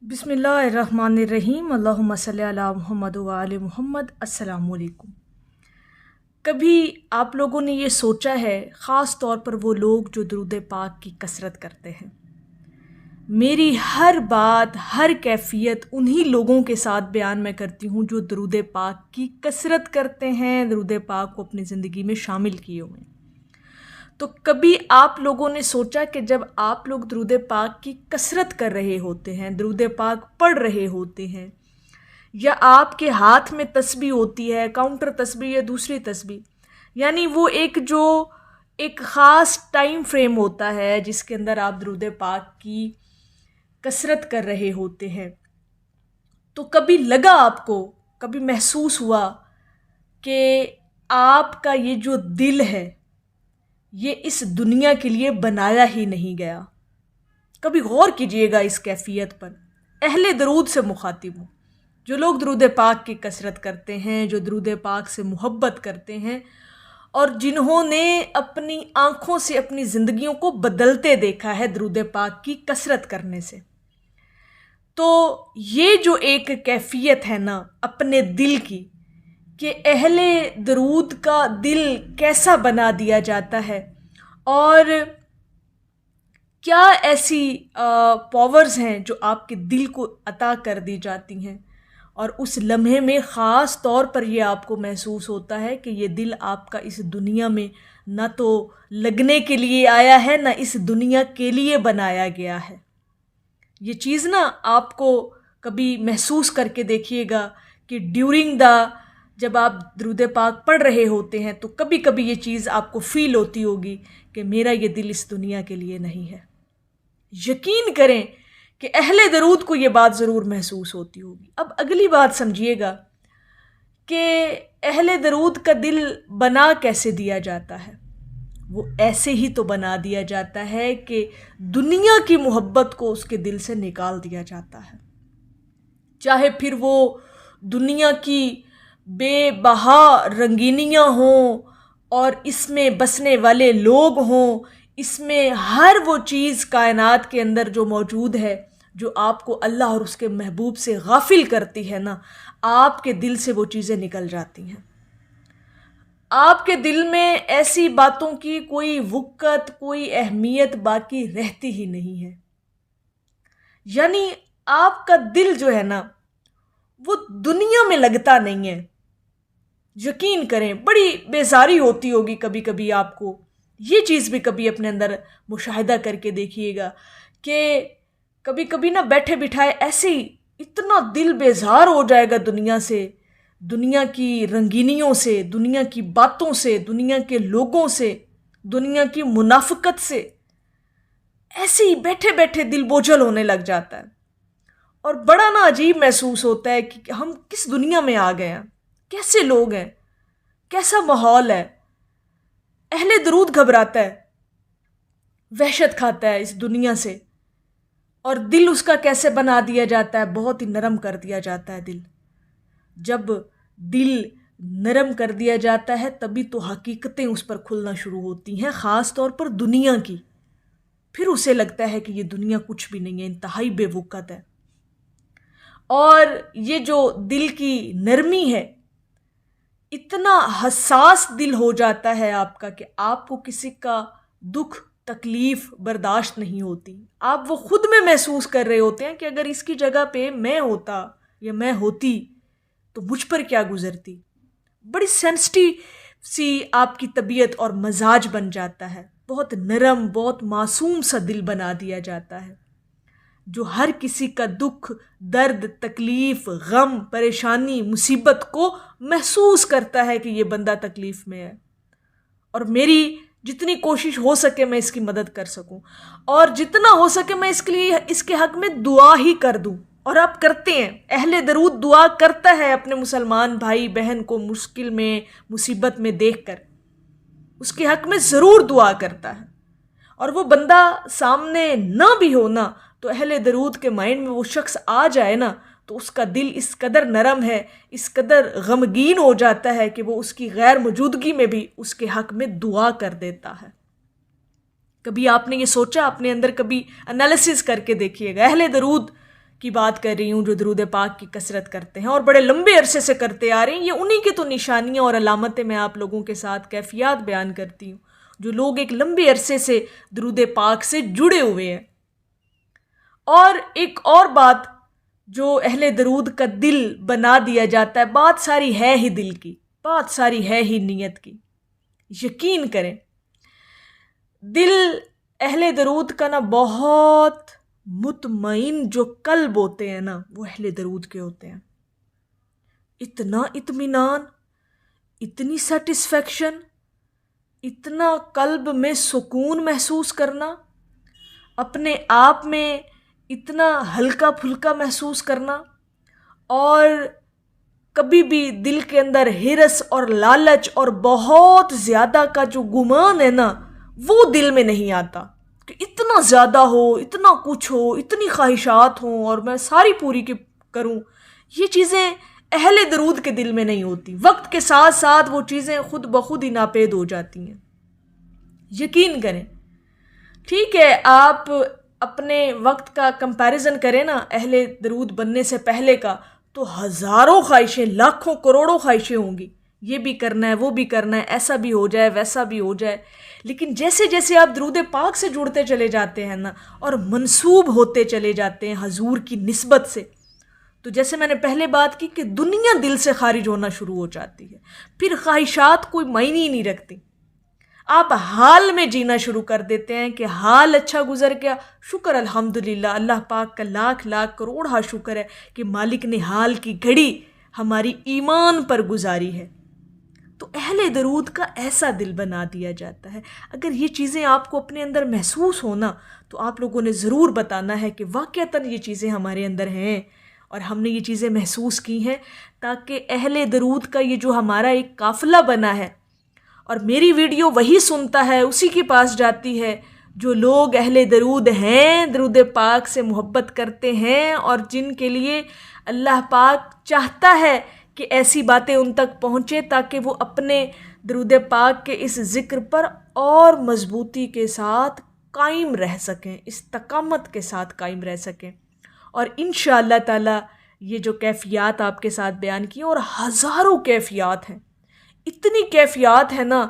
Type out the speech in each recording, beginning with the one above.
بسم اللہ الرحمن الرحیم، اللہم صلی علی محمد و آل محمد۔ السلام علیکم۔ کبھی آپ لوگوں نے یہ سوچا ہے، خاص طور پر وہ لوگ جو درود پاک کی کثرت کرتے ہیں؟ میری ہر بات، ہر کیفیت انہی لوگوں کے ساتھ بیان میں کرتی ہوں جو درود پاک کی کثرت کرتے ہیں، درود پاک کو اپنی زندگی میں شامل کیے ہوئے ہیں۔ تو کبھی آپ لوگوں نے سوچا کہ جب آپ لوگ درود پاک کی کثرت کر رہے ہوتے ہیں، درود پاک پڑھ رہے ہوتے ہیں، یا آپ کے ہاتھ میں تسبیح ہوتی ہے، کاؤنٹر تسبیح یا دوسری تسبیح، یعنی وہ ایک خاص ٹائم فریم ہوتا ہے جس کے اندر آپ درود پاک کی کثرت کر رہے ہوتے ہیں، تو کبھی لگا آپ کو، کبھی محسوس ہوا کہ آپ کا یہ جو دل ہے یہ اس دنیا کے لیے بنایا ہی نہیں گیا؟ کبھی غور کیجئے گا اس کیفیت پر۔ اہل درود سے مخاطب ہوں، جو لوگ درود پاک کی کثرت کرتے ہیں، جو درود پاک سے محبت کرتے ہیں، اور جنہوں نے اپنی آنکھوں سے اپنی زندگیوں کو بدلتے دیکھا ہے درود پاک کی کثرت کرنے سے۔ تو یہ جو ایک کیفیت ہے نا اپنے دل کی، کہ اہل درود کا دل کیسا بنا دیا جاتا ہے، اور کیا ایسی پاورز ہیں جو آپ کے دل کو عطا کر دی جاتی ہیں، اور اس لمحے میں خاص طور پر یہ آپ کو محسوس ہوتا ہے کہ یہ دل آپ کا اس دنیا میں نہ تو لگنے کے لیے آیا ہے، نہ اس دنیا کے لیے بنایا گیا ہے۔ یہ چیز نا آپ کو کبھی محسوس کر کے دیکھیے گا کہ جب آپ درود پاک پڑھ رہے ہوتے ہیں تو کبھی کبھی یہ چیز آپ کو فیل ہوتی ہوگی کہ میرا یہ دل اس دنیا کے لیے نہیں ہے۔ یقین کریں کہ اہل درود کو یہ بات ضرور محسوس ہوتی ہوگی۔ اب اگلی بات سمجھیے گا کہ اہل درود کا دل بنا کیسے دیا جاتا ہے؟ وہ ایسے ہی تو بنا دیا جاتا ہے کہ دنیا کی محبت کو اس کے دل سے نکال دیا جاتا ہے، چاہے پھر وہ دنیا کی بے بہا رنگینیاں ہوں، اور اس میں بسنے والے لوگ ہوں، اس میں ہر وہ چیز کائنات کے اندر جو موجود ہے جو آپ کو اللہ اور اس کے محبوب سے غافل کرتی ہے نا، آپ کے دل سے وہ چیزیں نکل جاتی ہیں۔ آپ کے دل میں ایسی باتوں کی کوئی وقت، کوئی اہمیت باقی رہتی ہی نہیں ہے۔ یعنی آپ کا دل جو ہے نا وہ دنیا میں لگتا نہیں ہے۔ یقین کریں بڑی بیزاری ہوتی ہوگی کبھی کبھی آپ کو، یہ چیز بھی کبھی اپنے اندر مشاہدہ کر کے دیکھیے گا کہ کبھی کبھی نہ بیٹھے بٹھائے ایسے ہی اتنا دل بیزار ہو جائے گا دنیا سے، دنیا کی رنگینیوں سے، دنیا کی باتوں سے، دنیا کے لوگوں سے، دنیا کی منافقت سے، ایسے ہی بیٹھے بیٹھے دل بوجھل ہونے لگ جاتا ہے، اور بڑا نا عجیب محسوس ہوتا ہے کہ ہم کس دنیا میں آ گئے ہیں، کیسے لوگ ہیں، کیسا ماحول ہے۔ اہل درود گھبراتا ہے، وحشت کھاتا ہے اس دنیا سے، اور دل اس کا کیسے بنا دیا جاتا ہے؟ بہت ہی نرم کر دیا جاتا ہے دل۔ جب دل نرم کر دیا جاتا ہے تبھی تو حقیقتیں اس پر کھلنا شروع ہوتی ہیں، خاص طور پر دنیا کی۔ پھر اسے لگتا ہے کہ یہ دنیا کچھ بھی نہیں ہے، انتہائی بے وقت ہے۔ اور یہ جو دل کی نرمی ہے، اتنا حساس دل ہو جاتا ہے آپ کا کہ آپ کو کسی کا دکھ تکلیف برداشت نہیں ہوتی۔ آپ وہ خود میں محسوس کر رہے ہوتے ہیں کہ اگر اس کی جگہ پہ میں ہوتا یا میں ہوتی تو مجھ پر کیا گزرتی۔ بڑی سینسٹیو سی آپ کی طبیعت اور مزاج بن جاتا ہے، بہت نرم، بہت معصوم سا دل بنا دیا جاتا ہے، جو ہر کسی کا دکھ، درد، تکلیف، غم، پریشانی، مصیبت کو محسوس کرتا ہے کہ یہ بندہ تکلیف میں ہے، اور میری جتنی کوشش ہو سکے میں اس کی مدد کر سکوں، اور جتنا ہو سکے میں اس کے لیے اس کے حق میں دعا ہی کر دوں۔ اور آپ کرتے ہیں، اہل درود دعا کرتا ہے اپنے مسلمان بھائی بہن کو مشکل میں، مصیبت میں دیکھ کر، اس کے حق میں ضرور دعا کرتا ہے۔ اور وہ بندہ سامنے نہ بھی ہونا تو اہل درود کے مائنڈ میں وہ شخص آ جائے نا تو اس کا دل اس قدر نرم ہے، اس قدر غمگین ہو جاتا ہے کہ وہ اس کی غیر موجودگی میں بھی اس کے حق میں دعا کر دیتا ہے۔ کبھی آپ نے یہ سوچا، اپنے اندر کبھی انالیسس کر کے دیکھیے گا، اہل درود کی بات کر رہی ہوں جو درود پاک کی کثرت کرتے ہیں اور بڑے لمبے عرصے سے کرتے آ رہے ہیں. یہ انہی کی تو نشانیاں اور علامتیں میں آپ لوگوں کے ساتھ کیفیات بیان کرتی ہوں جو لوگ ایک لمبے عرصے سے درود پاک سے جڑے ہوئے ہیں. اور ایک اور بات جو اہل درود کا دل بنا دیا جاتا ہے، بات ساری ہے ہی دل کی، بات ساری ہے ہی نیت کی. یقین کریں دل اہل درود کا نا بہت مطمئن جو قلب ہوتے ہیں نا وہ اہل درود کے ہوتے ہیں. اتنا اطمینان، اتنی سیٹسفیکشن، اتنا قلب میں سکون محسوس کرنا، اپنے آپ میں اتنا ہلکا پھلکا محسوس کرنا، اور کبھی بھی دل کے اندر ہرس اور لالچ اور بہت زیادہ کا جو گمان ہے نا وہ دل میں نہیں آتا کہ اتنا زیادہ ہو، اتنا کچھ ہو، اتنی خواہشات ہوں اور میں ساری پوری کروں. یہ چیزیں اہل درود کے دل میں نہیں ہوتی. وقت کے ساتھ ساتھ وہ چیزیں خود بخود ہی ناپید ہو جاتی ہیں. یقین کریں. ٹھیک ہے آپ اپنے وقت کا کمپیریزن کریں نا اہل درود بننے سے پہلے کا، تو ہزاروں خواہشیں، لاکھوں کروڑوں خواہشیں ہوں گی. یہ بھی کرنا ہے، وہ بھی کرنا ہے، ایسا بھی ہو جائے، ویسا بھی ہو جائے. لیکن جیسے جیسے آپ درود پاک سے جڑتے چلے جاتے ہیں نا اور منسوب ہوتے چلے جاتے ہیں حضور کی نسبت سے، تو جیسے میں نے پہلے بات کی کہ دنیا دل سے خارج ہونا شروع ہو جاتی ہے. پھر خواہشات کوئی معنی نہیں رکھتی. آپ حال میں جینا شروع کر دیتے ہیں کہ حال اچھا گزر گیا، شکر الحمدللہ، اللہ پاک کا لاکھ لاکھ کروڑ شکر ہے کہ مالک نے حال کی گھڑی ہماری ایمان پر گزاری ہے. تو اہل درود کا ایسا دل بنا دیا جاتا ہے. اگر یہ چیزیں آپ کو اپنے اندر محسوس ہونا تو آپ لوگوں نے ضرور بتانا ہے کہ واقعتاً یہ چیزیں ہمارے اندر ہیں اور ہم نے یہ چیزیں محسوس کی ہیں، تاکہ اہل درود کا یہ جو ہمارا ایک قافلہ بنا ہے، اور میری ویڈیو وہی سنتا ہے، اسی کے پاس جاتی ہے جو لوگ اہل درود ہیں، درود پاک سے محبت کرتے ہیں، اور جن کے لیے اللہ پاک چاہتا ہے کہ ایسی باتیں ان تک پہنچے تاکہ وہ اپنے درود پاک کے اس ذکر پر اور مضبوطی کے ساتھ قائم رہ سکیں، استقامت کے ساتھ قائم رہ سکیں. اور انشاءاللہ تعالی یہ جو کیفیات آپ کے ساتھ بیان کی اور ہزاروں کیفیات ہیں، اتنی کیفیات ہیں نا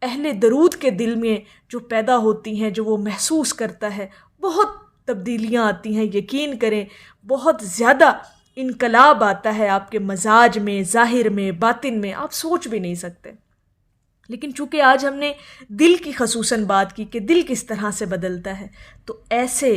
اہل درود کے دل میں جو پیدا ہوتی ہیں، جو وہ محسوس کرتا ہے، بہت تبدیلیاں آتی ہیں. یقین کریں بہت زیادہ انقلاب آتا ہے آپ کے مزاج میں، ظاہر میں، باطن میں، آپ سوچ بھی نہیں سکتے. لیکن چونکہ آج ہم نے دل کی خصوصاً بات کی کہ دل کس طرح سے بدلتا ہے، تو ایسے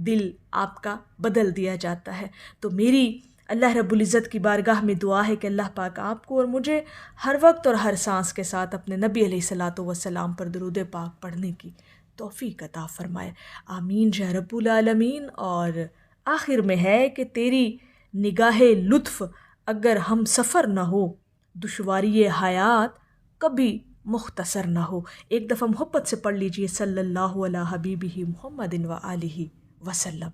دل آپ کا بدل دیا جاتا ہے. تو میری اللہ رب العزت کی بارگاہ میں دعا ہے کہ اللہ پاک آپ کو اور مجھے ہر وقت اور ہر سانس کے ساتھ اپنے نبی علیہ الصلاۃ والسلام پر درود پاک پڑھنے کی توفیق عطا فرمائے. آمین یا رب العالمین. اور آخر میں ہے کہ تیری نگاہ لطف اگر ہم سفر نہ ہو، دشواری حیات کبھی مختصر نہ ہو. ایک دفعہ محبت سے پڑھ لیجئے صلی اللہ علیہ حبیبہ محمد و آلہ وسلم.